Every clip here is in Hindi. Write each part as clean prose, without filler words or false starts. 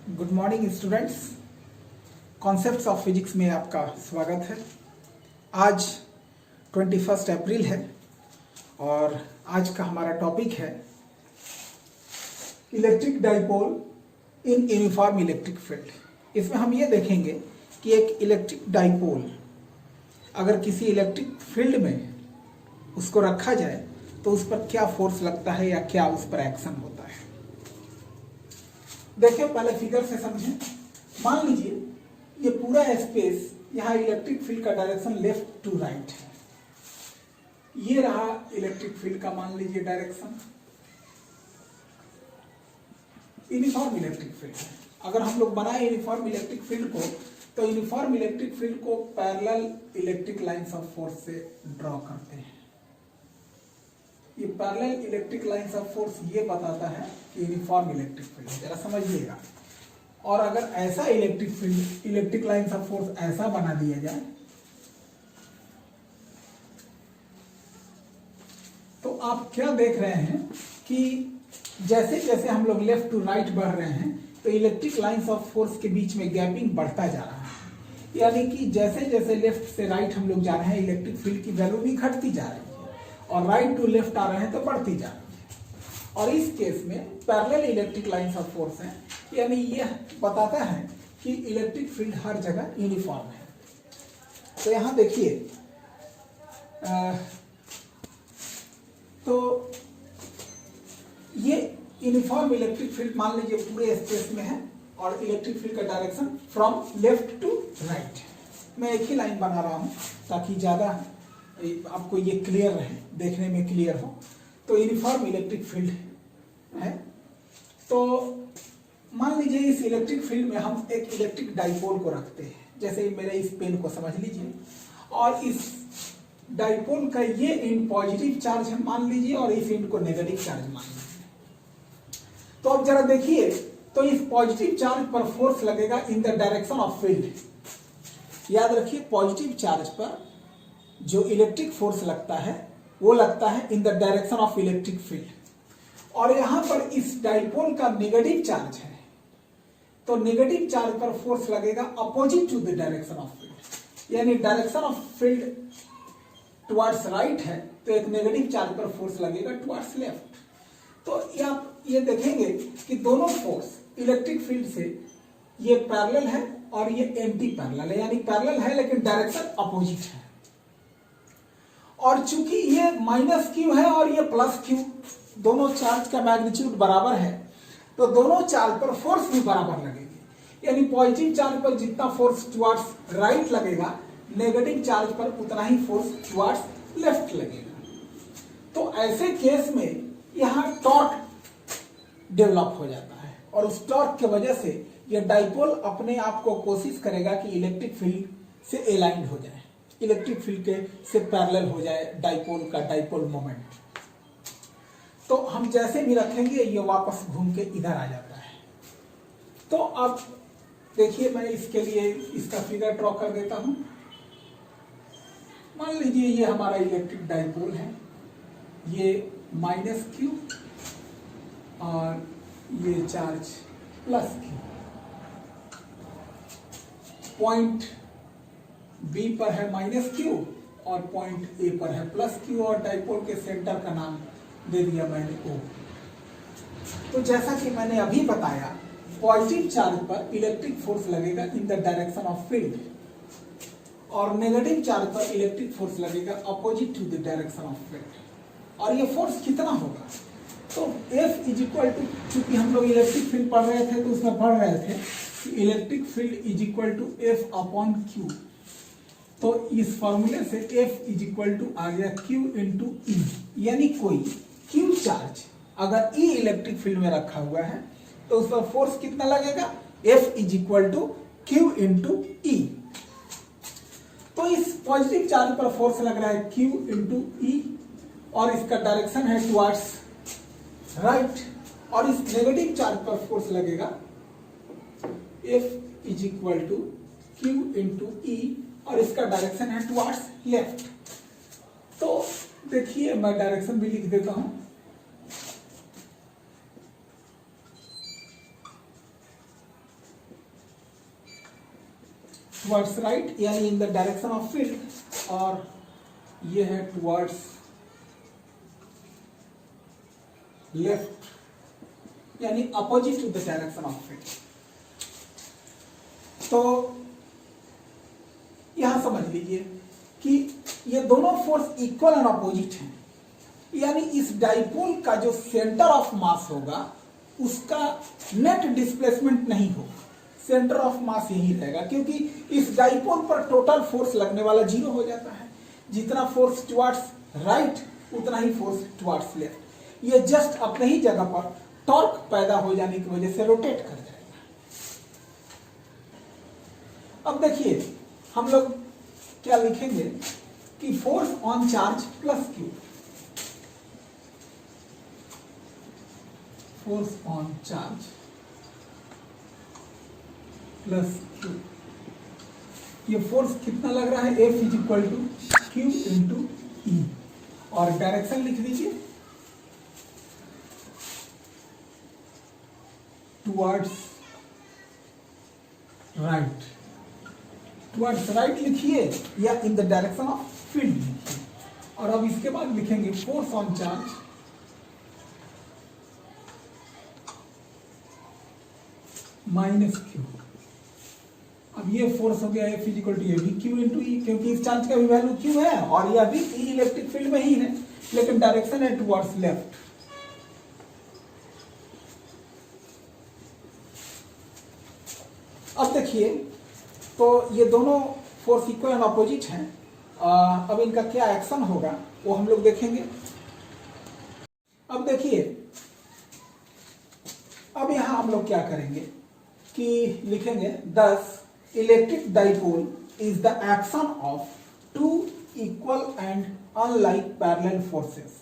Good morning students. Concepts of physics में आपका स्वागत है। आज 21 अप्रैल है और आज का हमारा टॉपिक है electric dipole in uniform electric field. इसमें हम ये देखेंगे कि एक इलेक्ट्रिक डाइपोल अगर किसी इलेक्ट्रिक फील्ड में उसको रखा जाए तो उस पर क्या फोर्स लगता है या क्या उस पर एक्शन होता है। देखिए, पहले फिगर से समझें। मान लीजिए ये पूरा स्पेस, यहाँ इलेक्ट्रिक फील्ड का डायरेक्शन लेफ्ट टू राइट है। ये रहा इलेक्ट्रिक फील्ड का, मान लीजिए डायरेक्शन यूनिफॉर्म इलेक्ट्रिक फील्ड है। अगर हम लोग बनाए यूनिफॉर्म इलेक्ट्रिक फील्ड को, तो यूनिफॉर्म इलेक्ट्रिक फील्ड को parallel electric lines of force से ड्रॉ करते हैं। ये parallel electric lines of force ये बताता है कि यूनिफॉर्म इलेक्ट्रिक फील्ड, जरा समझिएगा। और अगर ऐसा electric field, electric lines of force ऐसा बना दिया जाए तो आप क्या देख रहे हैं कि जैसे जैसे हम लोग लेफ्ट टू राइट बढ़ रहे हैं तो इलेक्ट्रिक लाइंस ऑफ फोर्स के बीच में गैपिंग बढ़ता जा रहा है। यानी कि जैसे जैसे लेफ्ट से राइट हम लोग जा रहे हैं, इलेक्ट्रिक फील्ड की वैल्यू भी घटती जा रही है और राइट टू लेफ्ट आ रहे हैं तो बढ़ती जा रही है। और इस केस में parallel electric lines of force है, यानी यह बताता है कि इलेक्ट्रिक फील्ड हर जगह यूनिफॉर्म है। तो यहां देखिए, तो ये यूनिफॉर्म इलेक्ट्रिक फील्ड मान लीजिए पूरे स्पेस में है और इलेक्ट्रिक फील्ड का direction from left to right. मैं एक ही लाइन बना रहा हूं ताकि ज्यादा आपको ये क्लियर रहे, देखने में क्लियर हो। तो यूनिफॉर्म इलेक्ट्रिक फील्ड है। तो मान लीजिए इस इलेक्ट्रिक फील्ड में हम एक इलेक्ट्रिक डाइपोल को रखते हैं, जैसे मेरे इस पेन को समझ लीजिए, और इस डाइपोल का ये एंड पॉजिटिव चार्ज है मान लीजिए और इस एंड को नेगेटिव चार्ज मान लीजिए। तो अब जरा देखिए, तो इस पॉजिटिव चार्ज पर फोर्स लगेगा in the direction of field. याद रखिए, पॉजिटिव चार्ज पर जो इलेक्ट्रिक फोर्स लगता है वो लगता है इन the direction of electric field. और यहां पर इस डाइपोल का नेगेटिव चार्ज है, तो नेगेटिव चार्ज पर फोर्स लगेगा opposite to the direction of field. यानी direction of field towards right है तो एक नेगेटिव चार्ज पर फोर्स लगेगा टुवर्ड्स लेफ्ट। तो आप ये देखेंगे कि दोनों फोर्स इलेक्ट्रिक फील्ड से ये पैरेलल है और ये एंटी पैरेलल है, यानी पैरेलल है लेकिन डायरेक्शन अपोजिट है। और चूंकि ये माइनस क्यू है और ये प्लस क्यू, दोनों चार्ज का मैग्नीट्यूड बराबर है, तो दोनों चार्ज पर फोर्स भी बराबर लगेगी। यानी पॉजिटिव चार्ज पर जितना फोर्स टुवर्ड्स राइट लगेगा, नेगेटिव चार्ज पर उतना ही फोर्स टुवर्ड्स लेफ्ट लगेगा। तो ऐसे केस में यहां टॉर्क डेवलप हो जाता है और उस टॉर्क की वजह से यह डाइपोल अपने आप को कोशिश करेगा कि इलेक्ट्रिक फील्ड से अलाइंड हो जाए, इलेक्ट्रिक फील्ड के से पैरेलल हो जाए डाइपोल का डाइपोल मोमेंट। तो हम जैसे भी रखेंगे ये वापस घूम के इधर आ जाता है। तो अब देखिए, मैं इसके लिए इसका फिगर ड्रॉ कर देता हूं। मान लीजिए ये हमारा इलेक्ट्रिक डाइपोल है, ये माइनस क्यू और ये charge plus Q. Point B पर है माइनस क्यू और पॉइंट ए पर है प्लस क्यू, और डाइपोल के सेंटर का नाम दे दिया मैंने ओ। तो जैसा कि मैंने अभी बताया, पॉजिटिव चार्ज पर इलेक्ट्रिक फोर्स लगेगा in the direction of field और नेगेटिव चार्ज पर इलेक्ट्रिक फोर्स लगेगा opposite to the direction of field. और ये फोर्स कितना होगा, तो F इज इक्वल टू, चूंकि हम लोग इलेक्ट्रिक फील्ड पढ़ रहे थे तो उसमें पढ़ रहे थे कि electric field is equal to F upon Q। तो इस फॉर्मूले से F इज इक्वल टू आ गया Q इंटू E। यानी कोई Q चार्ज अगर E इलेक्ट्रिक फील्ड में रखा हुआ है तो उस पर फोर्स कितना लगेगा, F is equal to Q into E। तो इस पॉजिटिव चार्ज पर फोर्स लग रहा है Q इंटू E और इसका डायरेक्शन है टुवर्ड्स राइट, और इस नेगेटिव चार्ज पर फोर्स लगेगा F is equal to Q into E और इसका डायरेक्शन है टुवर्ड्स लेफ्ट। तो देखिए, मैं डायरेक्शन भी लिख देता हूं। टुवर्ड्स राइट यानी in the direction of field, और ये है टुवर्ड्स लेफ्ट यानी opposite to the direction of field. तो यहां समझ लीजिए कि ये दोनों फोर्स इक्वल एंड अपोजिट हैं, यानी इस डाइपोल का जो सेंटर ऑफ मास होगा उसका नेट डिस्प्लेसमेंट नहीं होगा, सेंटर ऑफ मास यही रहेगा, क्योंकि इस डाइपोल पर टोटल फोर्स लगने वाला 0 हो जाता है। जितना फोर्स टुवर्ड्स राइट उतना ही फोर्स टुवर्ड्स लेफ्ट। ये जस्ट अपने ही जगह पर टॉर्क पैदा हो जाने की वजह से रोटेट कर जाएगा। अब देखिए हम लोग क्या लिखेंगे कि force on charge plus q, force on charge plus q, ये फोर्स कितना लग रहा है, F is equal to Q into e, और डायरेक्शन लिख दीजिए टुवर्ड्स राइट, टुवर्ड्स राइट लिखिए या इन द डायरेक्शन ऑफ फील्ड लिखिए, और अब इसके बाद लिखेंगे force on charge minus Q. अब ये फोर्स हो गया F इक्वल टू ये भी क्यू इंटू ई, क्योंकि इस चार्ज का भी वैल्यू क्यू है और यह भी ई इलेक्ट्रिक फील्ड में ही है, लेकिन डायरेक्शन है टुवर्ड्स लेफ्ट। अब देखिए तो ये दोनों फोर्स इक्वल एंड अपोजिट हैं। अब इनका क्या एक्शन होगा वो हम लोग देखेंगे। अब देखिए अब यहां हम लोग क्या करेंगे कि लिखेंगे this electric dipole is the action of two equal and unlike parallel forces.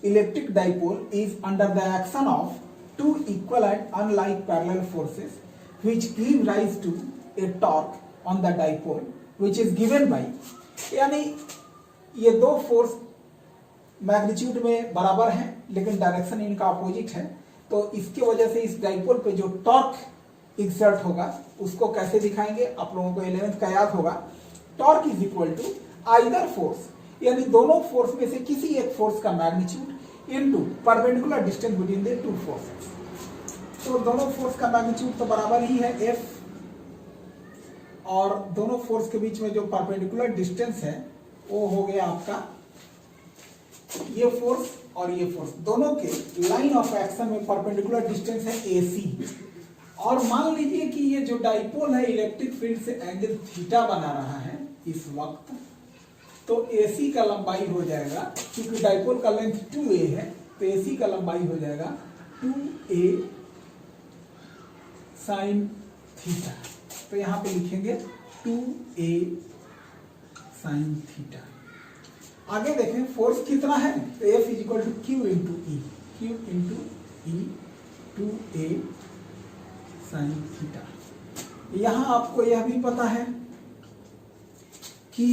Electric dipole is under the action of two equal and unlike parallel forces which give rise to a torque on the dipole which is given by, यानी ये दो फोर्स मैग्नीट्यूड में बराबर हैं लेकिन डायरेक्शन इनका अपोजिट है, तो इसके वजह से इस डाइपोल पे जो टॉर्क एक्सर्ट होगा उसको कैसे दिखाएंगे, आप लोगों को 11th का याद होगा। Torque is equal to either force, यानी दोनों फोर्स में से किसी एक फोर्स का magnitude into perpendicular distance between the two forces. तो दोनों फोर्स का मैग्नीट्यूड तो बराबर ही है F, और दोनों फोर्स के बीच में जो परपेंडिकुलर डिस्टेंस है वो हो गया आपका ये फोर्स और ये फोर्स, दोनों के लाइन ऑफ एक्शन में परपेंडिकुलर डिस्टेंस है AC। और मान लीजिए कि ये जो डाइपोल है इलेक्ट्रिक फील्ड से एंगल थीटा बना रहा है इस वक्त, तो AC का लंबाई हो जाएगा, क्योंकि डाइपोल का लेंथ 2a है तो AC का लंबाई हो जाएगा 2a साइन थीटा। तो यहां पे लिखेंगे 2a साइन थीटा। आगे देखें फोर्स कितना है, तो F is equal to Q into E, Q into E 2a sine theta. यहां आपको यह भी पता है कि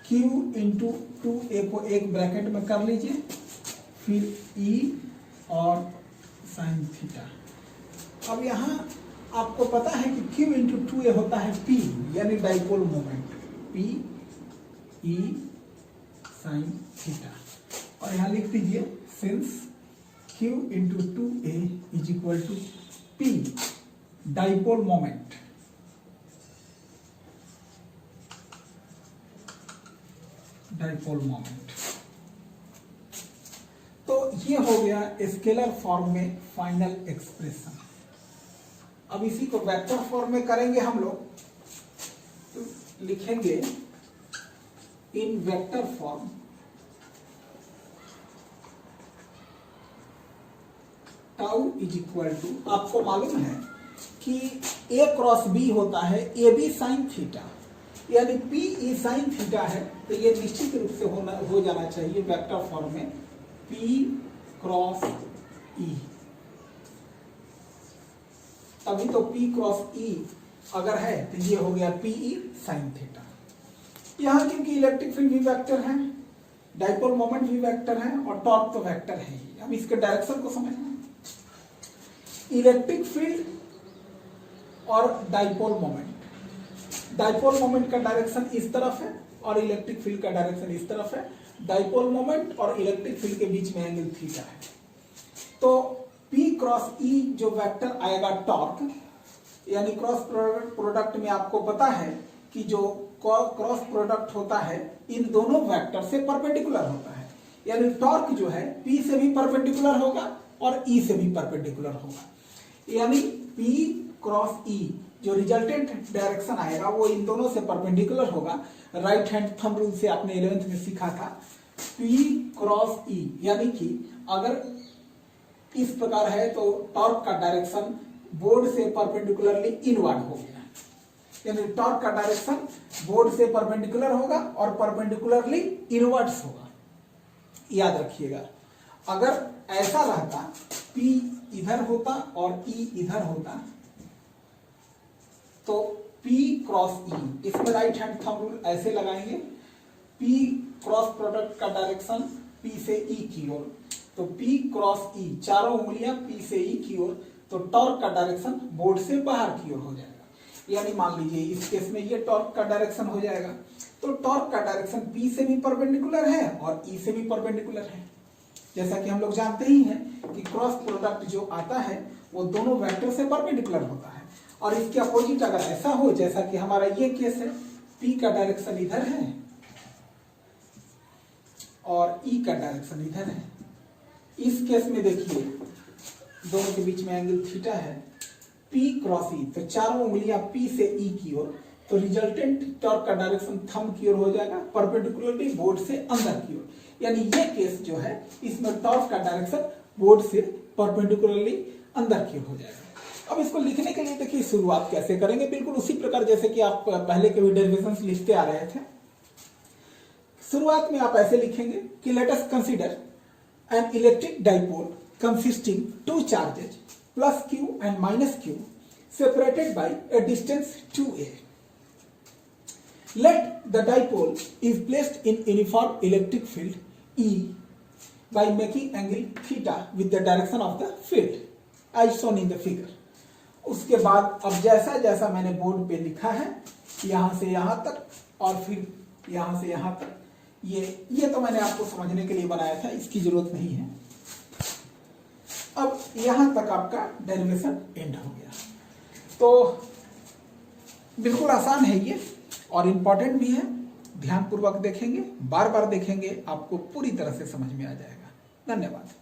Q इंटू 2a को एक ब्रैकेट में कर लीजिए, फिर E और साइन थीटा। अब यहां आपको पता है कि Q इंटू 2a होता है P, यानी dipole moment, P E sine theta. और यहां लिख दीजिए since Q into 2a is equal to P dipole moment, dipole moment. तो ये हो गया स्केलर फॉर्म में फाइनल एक्सप्रेशन। अब इसी को वेक्टर फॉर्म में करेंगे हम लोग, तो लिखेंगे in vector form tau is equal to, आपको मालूम है कि A क्रॉस B होता है AB साइन थीटा, यानी P E साइन थीटा है, तो ये निश्चित रूप से हो जाना चाहिए वेक्टर फॉर्म में P क्रॉस E। तभी तो P क्रॉस E अगर है तो ये हो गया PE साइन थीटा। यहां क्योंकि इलेक्ट्रिक फील्ड भी वेक्टर है, डाइपोल मोमेंट भी वेक्टर है और टॉर्क तो वेक्टर है ही। अब इसके डायरेक्शन को समझना, इलेक्ट्रिक फील्ड और डाइपोल मोमेंट। डाइपोल मोमेंट का डायरेक्शन इस तरफ है और इलेक्ट्रिक फील्ड का डायरेक्शन इस तरफ है। डाइपोल मोमेंट और इलेक्ट्रिक फील्ड के बीच में एंगल थीटा है। तो P क्रॉस E जो वेक्टर आएगा टॉर्क, यानी क्रॉस प्रोडक्ट में आपको पता है कि जो क्रॉस प्रोडक्ट होता है इन दोनों वेक्टर से परपेंडिकुलर होता है, यानी टॉर्क जो है P से भी परपेंडिकुलर होगा और E से भी परपेंडिकुलर होगा, यानी P क्रॉस E जो रिजल्टेंट डायरेक्शन आएगा वो इन दोनों से परपेंडिकुलर होगा। राइट हैंड थंब रूल से आपने 11th में सीखा था। P क्रॉस E यानी कि अगर इस प्रकार है तो टॉर्क का डायरेक्शन बोर्ड से परपेंडिकुलरली इनवर्ड हो गया, यानी टॉर्क का डायरेक्शन बोर्ड से परपेंडिकुलर होगा और परपेंडिकुलरली इनवर्ड्स होगा। याद रखिएगा, अगर ऐसा रहता P इधर होता और E इधर होता तो P क्रॉस E, इसमें राइट हैंड थंब रूल ऐसे लगाएंगे, P क्रॉस प्रोडक्ट का डायरेक्शन P से E की ओर, तो P क्रॉस E चारों उंगलियां P से E की ओर, तो टॉर्क का डायरेक्शन बोर्ड से बाहर की ओर हो जाएगा। यानी मान लीजिए इस केस में ये टॉर्क का डायरेक्शन हो जाएगा, तो टॉर्क का डायरेक्शन P से भी परपेंडिकुलर है और E से भी परपेंडिकुलर है। जैसा कि हम लोग जानते ही हैं कि क्रॉस प्रोडक्ट जो आता है वो दोनों वेक्टर से परपेंडिकुलर होता है, और इसके अपोजिट अगर ऐसा हो जैसा कि हमारा ये केस है, P का डायरेक्शन इधर है और E का डायरेक्शन इधर है। इस केस में देखिए दोनों के बीच में एंगल थीटा है, P क्रॉस E, तो चारों उंगलियां P से E की ओर, तो रिजल्टेंट टॉर्क का डायरेक्शन थंब की ओर हो जाएगा, परपेंडिकुलरली बोर्ड से अंदर की ओर। यानी ये केस जो है इसमें टॉर्क का डायरेक्शन बोर्ड से परपेंडिकुलरली अंदर की ओर हो जाएगा। अब इसको लिखने के लिए देखिए शुरुआत कैसे करेंगे, बिल्कुल उसी प्रकार जैसे कि आप पहले के भी डेरिवेशंस लिखते आ रहे थे। शुरुआत में आप ऐसे लिखेंगे कि let us consider an electric dipole consisting two charges plus Q and minus Q separated by a distance 2a. Let the dipole is placed in uniform electric field E by making angle theta with the direction of the field as shown in the figure. उसके बाद अब जैसा जैसा मैंने बोर्ड पे लिखा है यहां से यहां तक और फिर यहां से यहां तक, ये तो मैंने आपको समझने के लिए बनाया था, इसकी जरूरत नहीं है। अब यहां तक आपका डेरिवेशन एंड हो गया। तो बिल्कुल आसान है ये और इंपॉर्टेंट भी है, ध्यानपूर्वक देखेंगे, बार बार देखेंगे, आपको पूरी तरह से समझ में आ जाएगा। धन्यवाद।